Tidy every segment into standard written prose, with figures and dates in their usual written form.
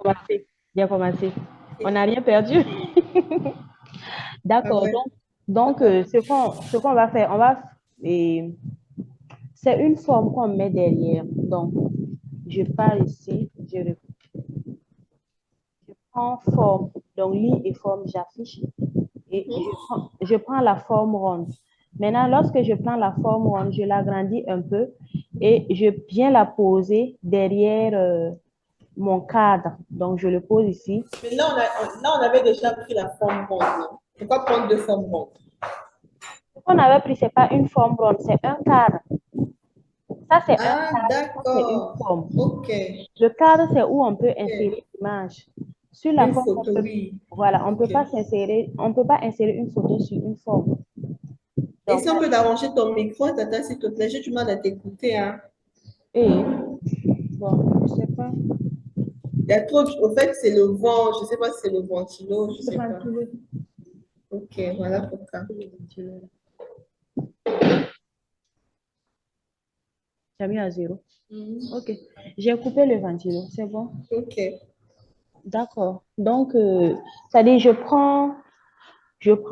commencé. J'ai commencé. On Ok. n'a rien perdu. Ah D'accord. ouais, Ce qu'on va faire, et c'est une forme qu'on met derrière. Donc, je pars ici, je prends forme. Donc, ligne et forme, j'affiche et mhm. je prends la forme ronde. Maintenant, lorsque je prends la forme ronde, je l'agrandis un peu et je viens la poser derrière mon cadre. Donc, je le pose ici. Mais là, on avait déjà pris la forme ronde. Non? Pourquoi prendre deux formes rondes? Ce qu'on avait pris, c'est pas une forme ronde, c'est un cadre. Ça, c'est un Ah, cadre, ça, c'est une d'accord. forme. Ok. Le cadre, c'est où on peut insérer Ok. l'image. Sur la Une forme, photo, oui. voilà, Ok. on peut pas insérer une photo sur une forme. Donc, Essaie un peu d'arranger ton micro, Tata, s'il te plaît. J'ai du mal à t'écouter, hein. et, bon, je sais pas. Il y a trop, au fait, c'est le vent. Je sais pas si c'est le ventilo, je Le sais pas. ventilo. Ok, voilà pourquoi. Le ventilo, là. J'ai mis à zéro. Mhm. Ok. J'ai coupé le ventilo, c'est bon. Ok. D'accord. Donc, c'est-à-dire, je prends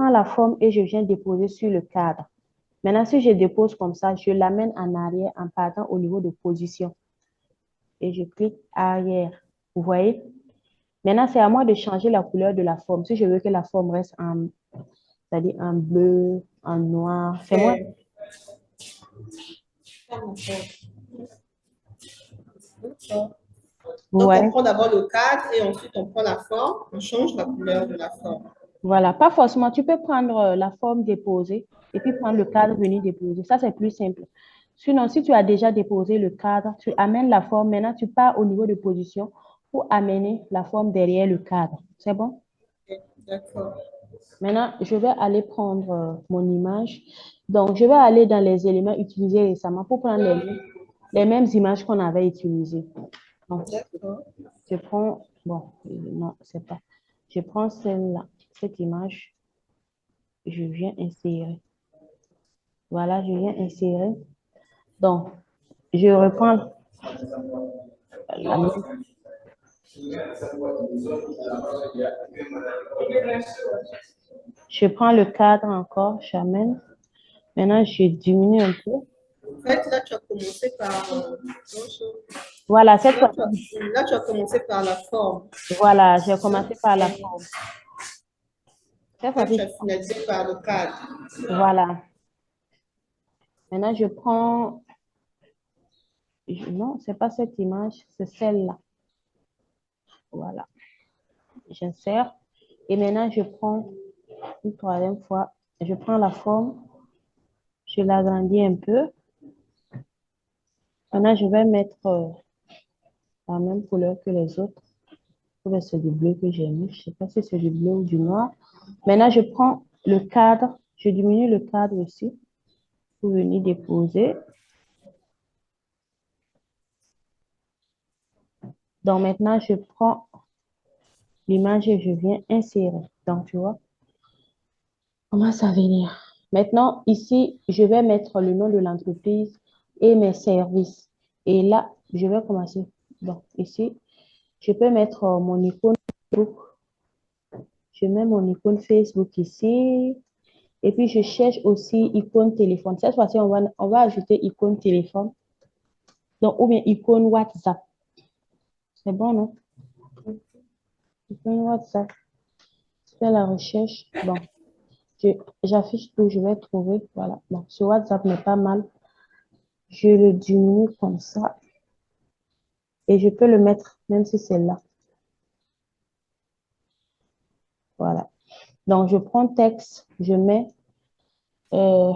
la forme et je viens déposer sur le cadre. Maintenant, si je dépose comme ça, je l'amène en arrière en partant au niveau de position et je clique arrière. Vous voyez? Maintenant, c'est à moi de changer la couleur de la forme. Si je veux que la forme reste c'est-à-dire en bleu, en noir, c'est moi. Ok. D'accord. Vous Donc, on voyez? prend d'abord le cadre et ensuite on prend la forme, on change la couleur de la forme. Voilà. Pas forcément. Tu peux prendre la forme déposée et puis prendre le cadre venir déposer. Ça, c'est plus simple. Sinon, si tu as déjà déposé le cadre, tu amènes la forme. Maintenant, tu pars au niveau de position pour amener la forme derrière le cadre. C'est bon? Ok, d'accord. Maintenant, je vais aller prendre mon image. Donc, je vais aller dans les éléments utilisés récemment pour prendre les mêmes images qu'on avait utilisées. Donc, D'accord. je prends, bon, non, c'est pas. Je prends celle-là, cette image, je viens insérer. Voilà, je viens insérer. Donc, je reprends la même. Je prends le cadre encore, j'amène. Maintenant, je diminue un peu. En fait, là, tu as commencé par, Voilà, cette là, fois-ci, là, tu as commencé par la forme. voilà, j'ai commencé par la forme. Cette Après, fois-ci, tu as finalisé par le cadre. voilà. Maintenant, je prends, non, c'est pas cette image, c'est celle-là. Voilà, j'insère. Et maintenant, je prends une troisième fois, je prends la forme, je l'agrandis un peu. Maintenant, je vais mettre la même couleur que les autres. C'est du bleu que j'ai mis. Je ne sais pas si c'est du bleu ou du noir. Maintenant, je prends le cadre, je diminue le cadre aussi pour venir déposer. Donc maintenant, je prends l'image et je viens insérer. Donc, tu vois, commence à venir. Maintenant, ici, je vais mettre le nom de l'entreprise et mes services. Et là, je vais commencer. Donc, ici, je peux mettre mon icône Facebook. Je mets mon icône Facebook ici. Et puis, je cherche aussi icône téléphone. Cette fois-ci, on va ajouter icône téléphone. Donc, ou bien icône WhatsApp. C'est bon, non? Icône WhatsApp. Je fais la recherche. Bon, j'affiche tout, je vais trouver. Voilà. Bon, ce WhatsApp n'est pas mal. Je le diminue comme ça. Et je peux le mettre, même si c'est là. Voilà. Donc, je prends texte, je mets euh,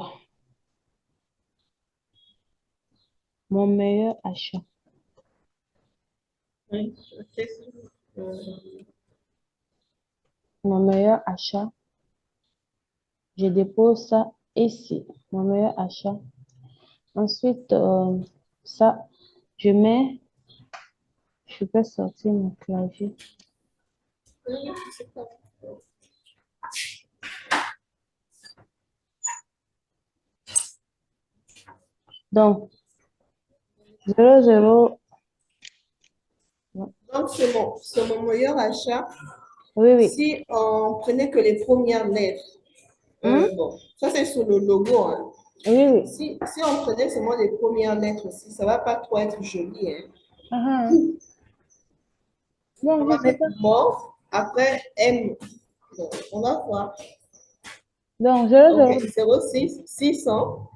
mon meilleur achat. Oui, ok. Euh, Mon meilleur achat. Je dépose ça ici. Mon meilleur achat. Ensuite, ça, je mets, je peux sortir mon clavier. je sais pas. Donc, 00, Ouais. Donc, c'est mon meilleur achat. Oui, oui. Si on prenait que les premières lettres, Hmm? bon, ça c'est sur le logo, hein. Oui, oui. Si on prenait seulement les premières lettres aussi, ça va pas trop être joli, hein. Ah, ah. On Bon, je va sais mettre pas. mauve, après M. Bon, on va voir. Donc, Donc, 06 600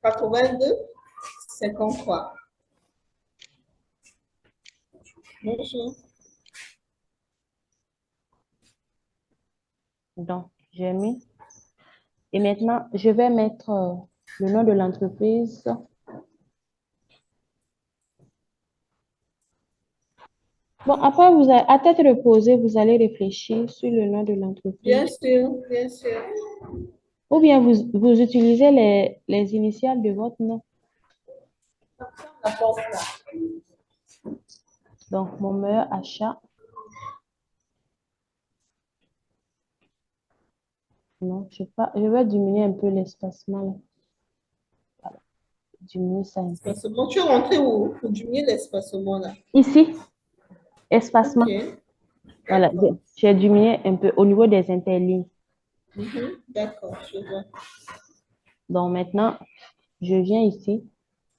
82 53. Bonjour. j'ai mis. Et maintenant, je vais mettre le nom de l'entreprise. Bon, après, à tête reposée, vous allez réfléchir sur le nom de l'entreprise. Bien sûr, bien sûr. Ou bien vous utilisez les initiales de votre nom. La porte là. Donc, mon meilleur achat. Non, je sais pas. Je vais diminuer un peu l'espacement là. Voilà, diminuer ça un peu. Espacement. Tu es rentré où pour diminuer l'espacement là? Ici, Ok, espacement. Voilà, d'accord. j'ai diminué un peu au niveau des interlignes. D'accord, je vois. Donc, maintenant, je viens ici,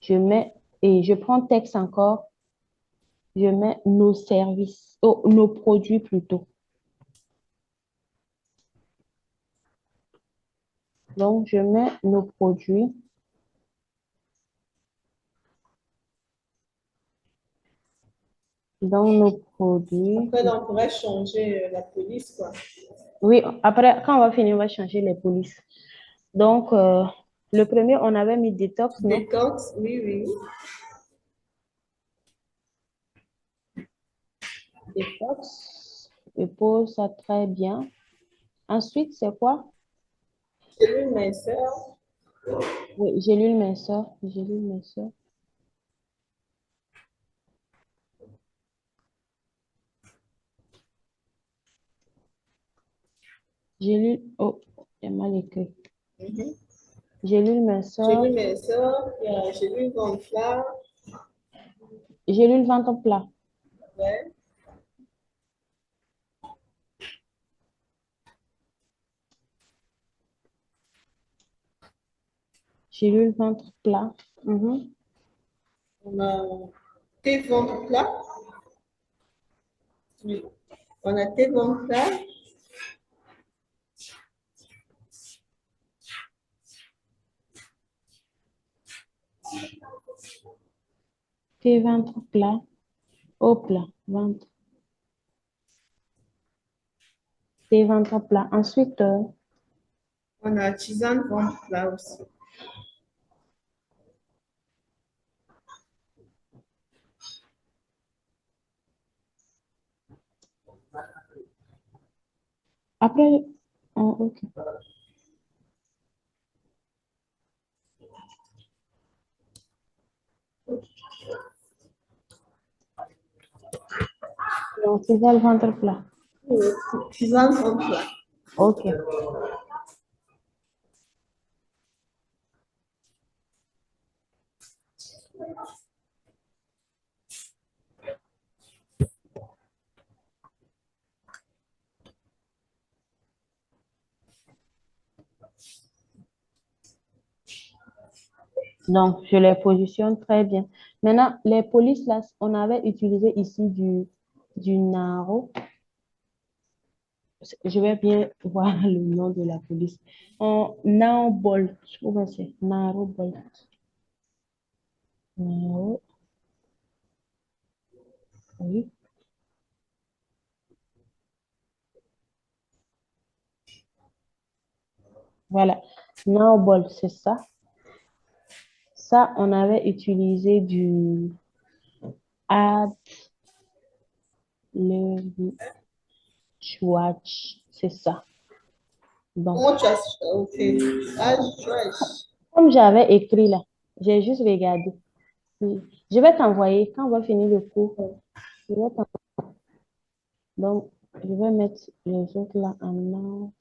je mets, et je prends texte encore, je mets nos services, oh, nos produits plutôt. Donc, je mets nos produits. Dans nos produits. Après, là, on pourrait changer la police, quoi. Oui, après, quand on va finir, on va changer les polices. Donc, le premier, on avait mis détox, non? Détox, oui, oui. Détox. Je pose ça très bien. Ensuite, c'est quoi? Cellule minceur, Oui, gélule minceur. Gélule minceur. Gélule. Oh, j'ai mal écrit. Gélule minceur. cellule minceur, il y a cellule gonflable, Gélule ventre plat. ouais. Gélule ventre plat. Mhm. On a thé ventre plat, oui. On a thé ventre plat, Thé ventre plat. Au plat. Ventre. Thé ventre plat. Ensuite, on a tisane ventre plat aussi. après, oh, ok. Donc, c'est ça le ventre plat. Oui, tisane ventre plat. Ok. Donc, je les positionne très bien. Maintenant, les polices, là, on avait utilisé ici du Naro. Je vais bien voir le nom de la police. Naro Bolt. Comment c'est? Naro Bolt. Naro, oui. Voilà. Naro Bolt, c'est ça. Ça, on avait utilisé du Ad le Swatch. C'est ça. Donc, Comment tu as... Ok. Ah, je comme j'avais écrit là, j'ai juste regardé. Oui. Je vais t'envoyer, quand on va finir le cours, je vais donc, je vais mettre les autres là en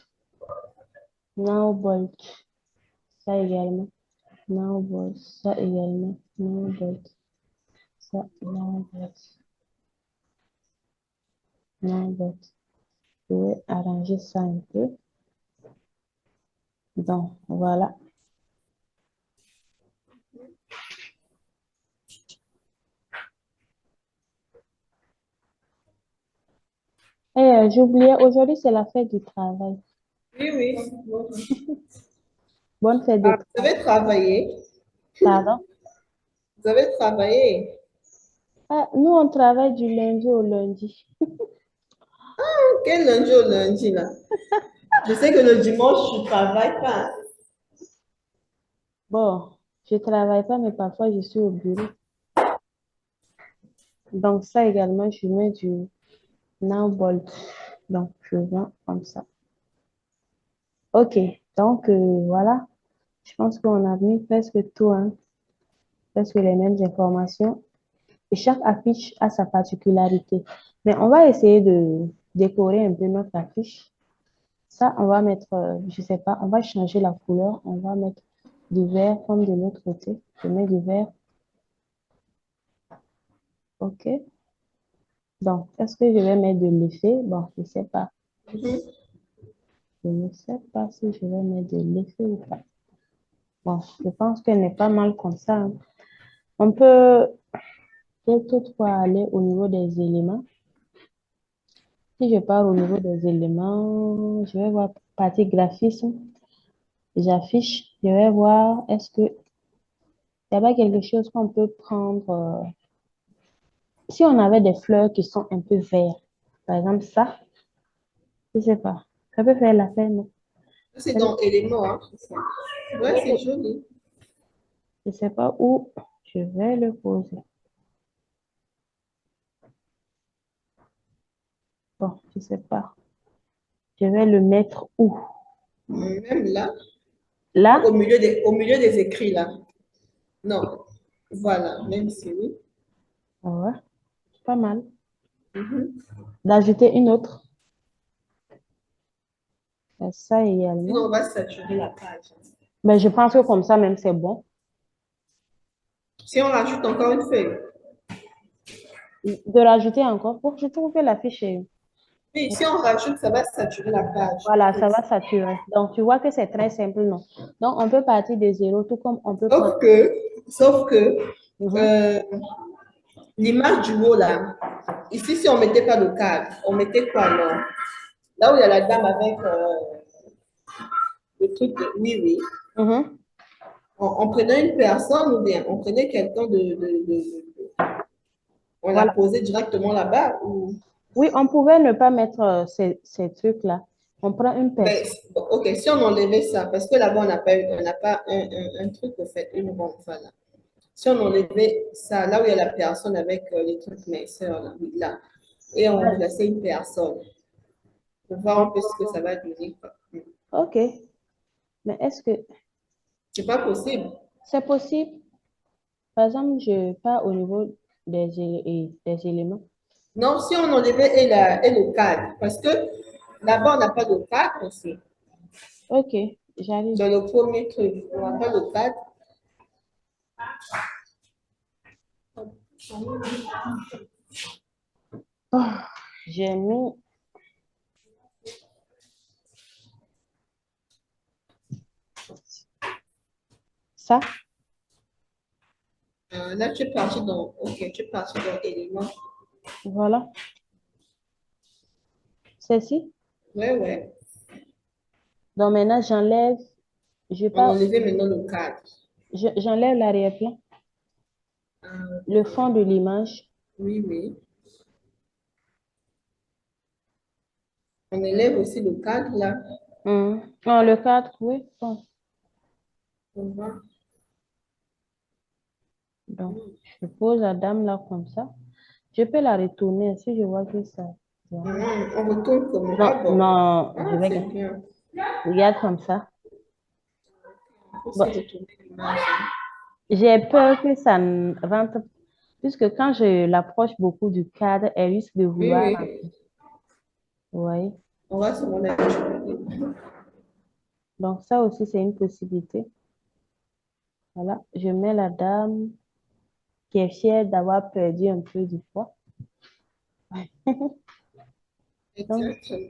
now bolt. Ça également. Now bolt. Ça également. Now bolt. ça, non, non, je vais arranger ça un peu. Donc, voilà. Et j'ai oublié, aujourd'hui, c'est la fête du travail. Oui, oui. Bon. Bonne fête de Ah, vous travail. avez travaillé? Pardon? Vous avez travaillé? Ah, nous, on travaille du lundi au lundi. Quel lundi au lundi, là? Je sais que le dimanche, je ne travaille pas. Bon, je travaille pas, mais parfois, je suis au bureau. Donc, ça également, je mets du Now-Bolt. Donc, je viens comme ça. OK. Donc, voilà. Je pense qu'on a mis presque tout, hein, presque les mêmes informations. Et chaque affiche a sa particularité. Mais on va essayer de décorer un peu notre affiche. Ça, on va mettre, je sais pas, on va changer la couleur. On va mettre du vert comme de l'autre côté. Je mets du vert. OK. Donc, est-ce que je vais mettre de l'effet? Bon, je sais pas. Mhm. Je ne sais pas si je vais mettre de l'effet ou pas. Bon, je pense qu'elle n'est pas mal comme ça, hein. On peut toutefois aller au niveau des éléments. Si je pars au niveau des éléments, je vais voir partie graphisme. J'affiche. Je vais voir est-ce que il y a pas quelque chose qu'on peut prendre. Si on avait des fleurs qui sont un peu vertes, par exemple ça, je sais pas. Ça peut faire l'affaire, non? C'est Ça peut- dans éléments, hein, c'est ça. Ouais, c'est Oui. joli. Je sais pas où je vais le poser. Bon, je sais pas. Je vais le mettre où? Même là, Là? au milieu des écrits, là. Non. Voilà, même si oui. Ah ouais, pas mal. Mhm. D'ajouter une autre. Ça Sinon, également. on va saturer la page. Mais je pense que comme ça même, c'est bon. Si on rajoute encore une feuille. De rajouter encore. Pour, je trouve que la fiche est... Oui, si on rajoute, ça va saturer la page. Voilà, ça va saturer. Donc, tu vois que c'est très simple, non? Donc, on peut partir de zéro, tout comme on peut prendre. Sauf que Mhm. euh, l'image du mot là, ici, si on ne mettait pas le cadre, on mettait quoi alors? Là où il y a la dame avec le truc de oui, oui. Mhm. On prenait une personne ou bien on prenait quelqu'un on l'a Voilà. posé directement là-bas ou Oui, on pouvait ne pas mettre ces trucs-là. On prend une ben, personne. bon, ok, si on enlevait ça, parce que là-bas, on n'a pas un truc, au fait, une ronde, voilà. Si on enlevait ça, là où il y a la personne avec les trucs minceurs, là, oui, là, et on Voilà. remplaçait une personne pour voir un Donc, peu ce que ça va donner, quoi. OK. Mais est-ce que C'est pas possible. c'est possible? Par exemple, je pars au niveau des éléments. Non, si on enlevait et le cadre, parce que là-bas, on n'a pas de cadre aussi. OK, j'arrive. Dans le premier truc, on n'a pas de cadre. Oh, j'ai mis ça. Là, tu es parti dans, ok, tu es parti dans éléments. Voilà. Ceci. Ouais, ouais. Donc maintenant, j'enlève, je On pars, enlevait maintenant le cadre. j'enlève l'arrière-plan, le fond de l'image. Oui, oui. On élève aussi le cadre là. Non, le cadre, oui. Bon. On va. Donc, je pose la dame là comme ça. Je peux la retourner si je vois que ça. On retourne comme. Non, Ah bon. non, je Ah, vais c'est garder. bien. Regarde comme ça. Il faut aussi Bon, retourner l'image, hein. j'ai peur que ça ne rentre, puisque quand je l'approche beaucoup du cadre, elle risque de Oui, vouloir oui. rentrer. Oui. On va se remettre. Donc, ça aussi, c'est une possibilité. Voilà, je mets la dame. qui est fière d'avoir perdu un peu du poids. Donc, Exactement.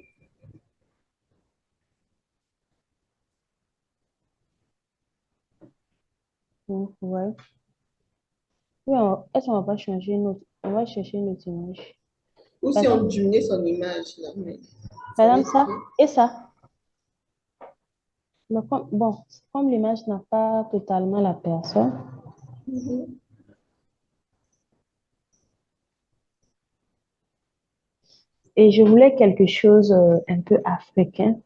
ouais. Oui, est-ce qu'on va pas changer notre... On va chercher notre image. Ou Par si on exemple, diminuait son image, là, mais par ça va exemple, être ça bien. et ça. Mais bon, comme l'image n'a pas totalement la personne, Mhm. et je voulais quelque chose un peu africain.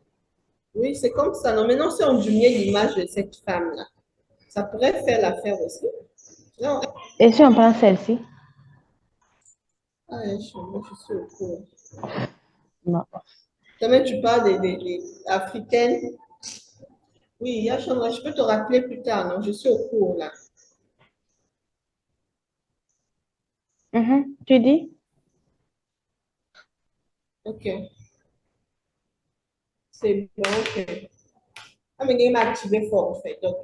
Oui, c'est comme ça. Non, maintenant, si on diminuait l'image de cette femme-là, ça pourrait faire l'affaire aussi. Non. Et si on prend celle-ci? Ah, moi, je suis au courant. Non. Quand tu parles des africaines, oui, Yachanda, je peux te rappeler plus tard, non? Je suis au cours, là. Mhm. Tu dis? Ok, c'est bon, ok. Ah, mais il m'a activé fort, en fait. Donc,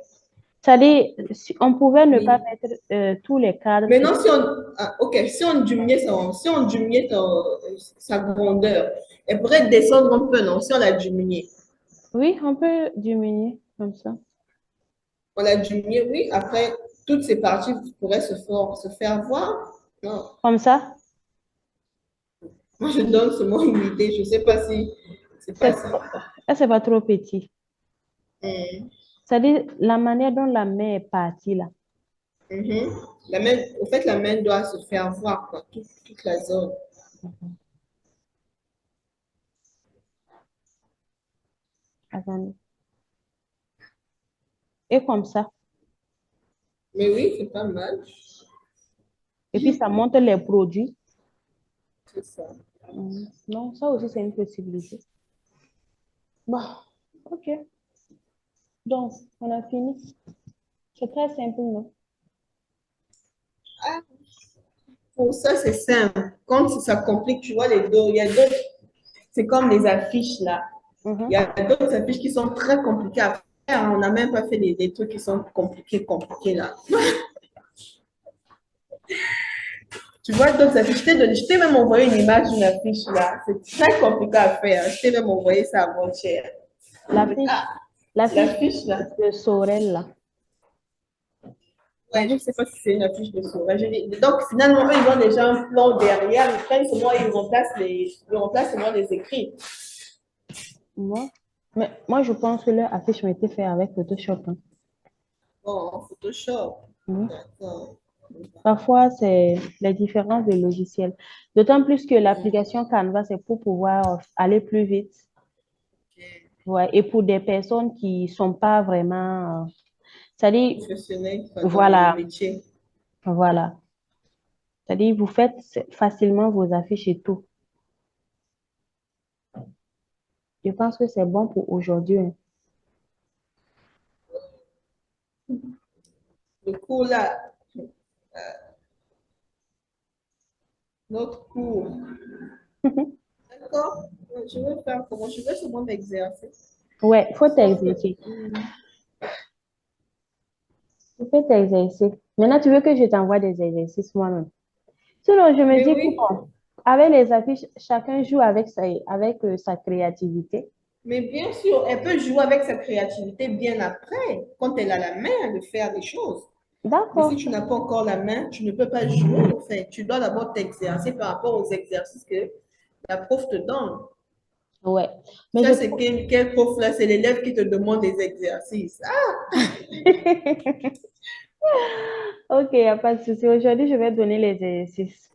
C'est-à-dire, si on pouvait ne pas oui. mettre tous les cadres sur... Maintenant, si on, ah, ok, si on diminuait sa grandeur, elle pourrait descendre un peu, non? Si on la diminué. Oui, on peut diminuer comme ça. On l'a diminué, oui. Après, toutes ces parties pourraient se faire voir. Non. Comme ça, Moi, je donne seulement une idée. Je ne sais pas si c'est pas c'est ça. c'est pas trop petit. Hmm. C'est-à-dire, la manière dont la main est partie là. Mhm. La main, en fait, la main doit se faire voir, quoi, toute la zone. Mhm. Attendez. Et comme ça. Mais oui, c'est pas mal. Et puis, ça montre les produits. C'est ça. Non, ça aussi, c'est une possibilité. Bon, ok. Donc, on a fini. C'est très simple, non? Ah, pour ça, c'est simple. Quand ça complique, tu vois, les dos, il y a d'autres, c'est comme les affiches là. Il y Mhm. a d'autres affiches qui sont très compliquées à faire. On n'a même pas fait des trucs qui sont compliqués là. Tu vois d'autres affiches. Je t'ai même envoyé une image d'une affiche là. C'est très compliqué à faire. Je t'ai même envoyé ça avant-hier. L'affiche, Ah, l'affiche l'affiche là. de Sorel, là. Ouais, je ne L'affiche, sais pas si c'est une affiche de sauvage. Donc, finalement, eux, ils ont déjà un plan derrière. Ils prennent seulement, ils remplacent seulement les écrits. moi. Mais moi, je pense que leurs affiches ont été faites avec Photoshop, hein. Bon, en Photoshop. Oui. D'accord. Parfois, c'est les différences de logiciels. D'autant plus que l'application Canva, c'est pour pouvoir aller plus vite. Ok. Ouais. Et pour des personnes qui sont pas vraiment... c'est-à-dire, Professionnel quoi, dans le voilà, métier. voilà. C'est-à-dire, vous faites facilement vos affiches et tout. Je pense que c'est bon pour aujourd'hui, hein. Le cours là, notre cours. D'accord. Je vais faire comment? Je vais seulement m'exercer. Ouais, il faut Sauf que, t'exercer. Tu peux t'exercer. Maintenant, tu veux que je t'envoie des exercices moi-même. Sinon, je me mais dis que oui, bon, avec les affiches, chacun joue avec sa créativité. mais bien sûr, elle peut jouer avec sa créativité bien après, quand elle a la main de faire des choses. Mais si D'accord. tu n'as pas encore la main, tu ne peux pas jouer, en fait. Tu dois d'abord t'exercer par rapport aux exercices que la prof te donne. Ouais. Mais je Ça, c'est trouve... quel prof là? C'est l'élève qui te demande des exercices. Ah, Ok, il n'y a pas de souci. Aujourd'hui, je vais donner les exercices.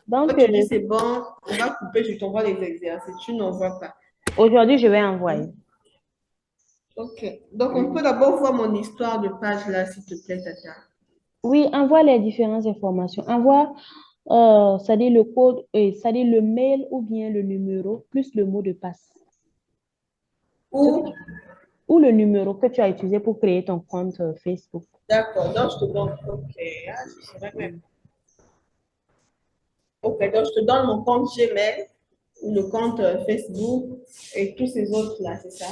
toi, Donc, tu dis c'est bon, on va couper, je t'envoie les exercices. Tu n'en vois pas. aujourd'hui, je vais envoyer. Hmm? Ok. Donc, on peut Mhm. d'abord voir mon histoire de page là, s'il te plaît, Tata. Oui, envoie les différentes informations. Envoie, c'est-à-dire le code, c'est-à-dire le mail ou bien le numéro, plus le mot de passe. Ce que Ou, ou le numéro que tu as utilisé pour créer ton compte Facebook. d'accord, donc je te donne. Ok, ah, je serais même. Mm. Ok, donc je te donne mon compte Gmail, ou le compte Facebook et tous ces autres là, c'est ça?